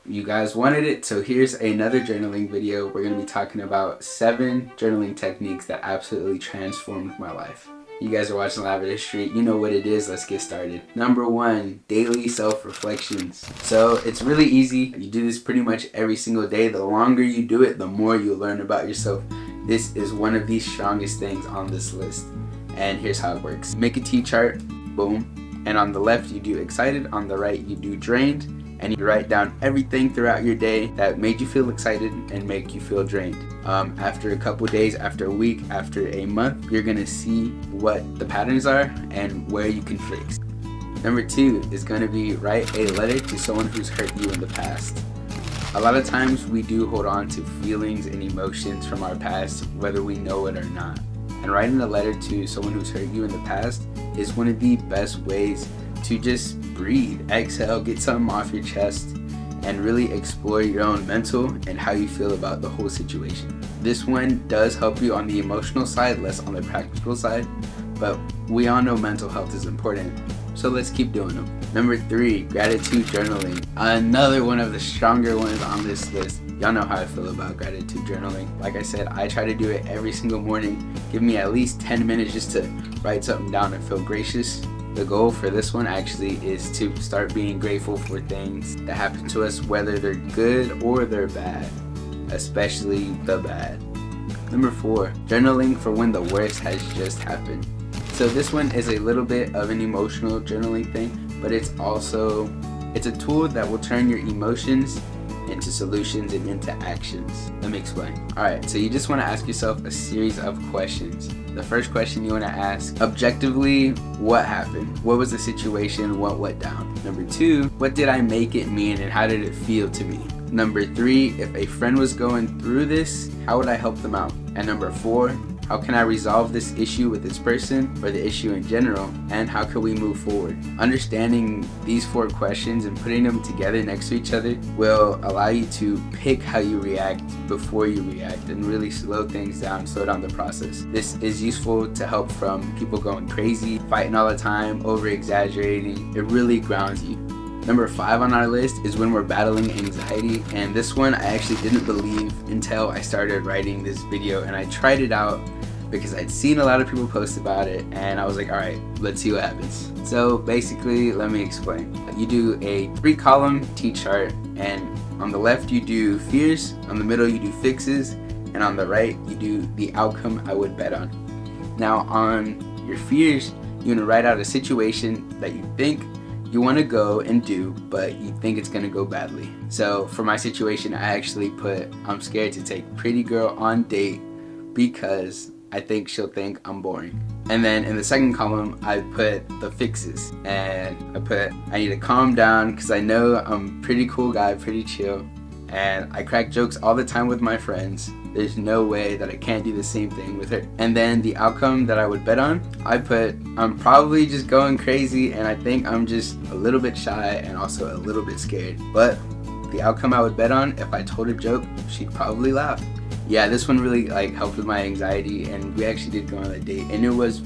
You guys wanted it, so here's another journaling video. We're going to be talking about 7 journaling techniques that absolutely transformed my life. You guys are watching Lavender Street, you know what it is. Let's get started. Number 1, daily self-reflections. So it's really easy. You do this pretty much every single day. The longer you do it, the more you'll learn about yourself. This is one of the strongest things on this list. And here's how it works. Make a T-chart, boom. And on the left you do excited, on the right you do drained. And you write down everything throughout your day that made you feel excited and make you feel drained. After a couple days, after a week, after a month, you're gonna see what the patterns are and where you can fix. Number 2 is gonna be write a letter to someone who's hurt you in the past. A lot of times we do hold on to feelings and emotions from our past, whether we know it or not. And writing a letter to someone who's hurt you in the past is one of the best ways to just breathe, exhale, get something off your chest, and really explore your own mental and how you feel about the whole situation. This one does help you on the emotional side, less on the practical side, but we all know mental health is important, so let's keep doing them. Number 3, gratitude journaling. Another one of the stronger ones on this list. Y'all know how I feel about gratitude journaling. Like I said, I try to do it every single morning. Give me at least 10 minutes just to write something down and feel gracious. The goal for this one actually is to start being grateful for things that happen to us, whether they're good or they're bad, especially the bad. Number 4, journaling for when the worst has just happened. So this one is a little bit of an emotional journaling thing, but it's a tool that will turn your emotions into solutions and into actions. Let me explain. Alright, so you just want to ask yourself a series of questions. The first question you want to ask, objectively, what happened? What was the situation? What went down? Number 2, what did I make it mean and how did it feel to me? Number 3, if a friend was going through this, how would I help them out? And number 4, how can I resolve this issue with this person or the issue in general, and how can we move forward? Understanding these 4 questions and putting them together next to each other will allow you to pick how you react before you react and really slow things down, slow down the process. This is useful to help from people going crazy, fighting all the time, over-exaggerating. It really grounds you. Number 5 on our list is when we're battling anxiety, and this one I actually didn't believe until I started writing this video, and I tried it out because I'd seen a lot of people post about it and I was like, alright, let's see what happens. So basically, let me explain. You do a 3-column T-chart, and on the left you do fears, on the middle you do fixes, and on the right you do the outcome I would bet on. Now on your fears, you want to write out a situation that you think you want to go and do, but you think it's going to go badly. So for my situation, I actually put, I'm scared to take pretty girl on date because I think she'll think I'm boring. And then in the second column, I put the fixes, and I put, I need to calm down because I know I'm a pretty cool guy, pretty chill, and I crack jokes all the time with my friends. There's no way that I can't do the same thing with her. And then the outcome that I would bet on, I put, I'm probably just going crazy and I think I'm just a little bit shy and also a little bit scared. But the outcome I would bet on, if I told a joke, she'd probably laugh. Yeah, this one really helped with my anxiety, and we actually did go on a date and it was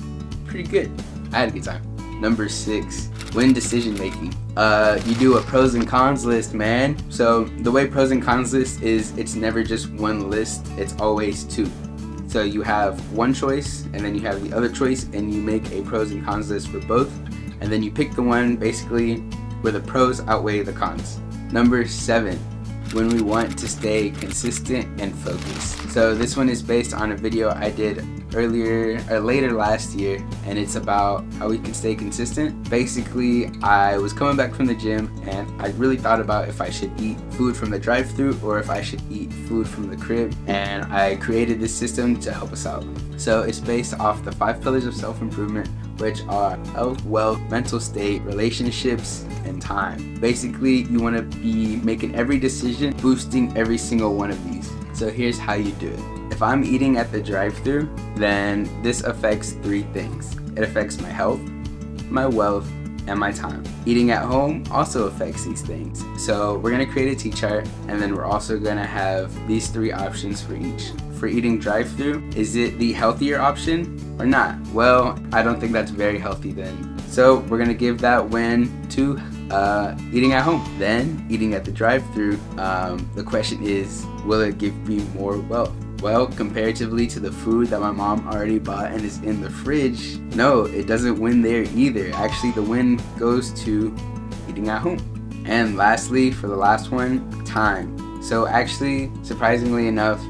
pretty good. I had a good time. Number 6, win decision making. You do a pros and cons list, man. So the way pros and cons list is, it's never just one list, it's always 2. So you have one choice and then you have the other choice, and you make a pros and cons list for both, and then you pick the one basically where the pros outweigh the cons. Number 7, when we want to stay consistent and focused. So this one is based on a video I did later last year, and it's about how we can stay consistent. Basically, I was coming back from the gym and I really thought about if I should eat food from the drive-thru or if I should eat food from the crib, and I created this system to help us out. So it's based off the 5 pillars of self-improvement, which are health, wealth, mental state, relationships, and time. Basically, you want to be making every decision, boosting every single one of these. So here's how you do it. If I'm eating at the drive-thru, then this affects 3 things. It affects my health, my wealth, and my time. Eating at home also affects these things. So we're gonna create a T-chart, and then we're also gonna have these 3 options for each. For eating drive-thru, is it the healthier option or not? Well, I don't think that's very healthy then. So we're gonna give that win to eating at home. Then eating at the drive-thru. The question is, will it give me more wealth? Well, comparatively to the food that my mom already bought and is in the fridge, no, it doesn't win there either. Actually, the win goes to eating at home. And lastly, for the last one, time. So actually, surprisingly enough,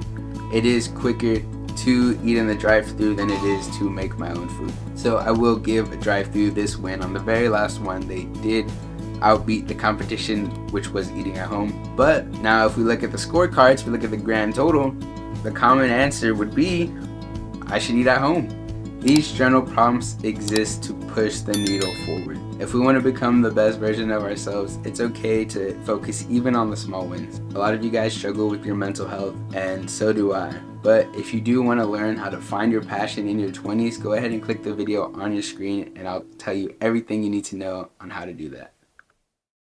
it is quicker to eat in the drive-thru than it is to make my own food. So I will give a drive-thru this win. On the very last one, they did outbeat the competition, which was eating at home. But now if we look at the scorecards, if we look at the grand total, the common answer would be, I should eat at home. These journal prompts exist to push the needle forward. If we want to become the best version of ourselves, it's okay to focus even on the small wins. A lot of you guys struggle with your mental health, and so do I. But if you do want to learn how to find your passion in your 20s, go ahead and click the video on your screen and I'll tell you everything you need to know on how to do that.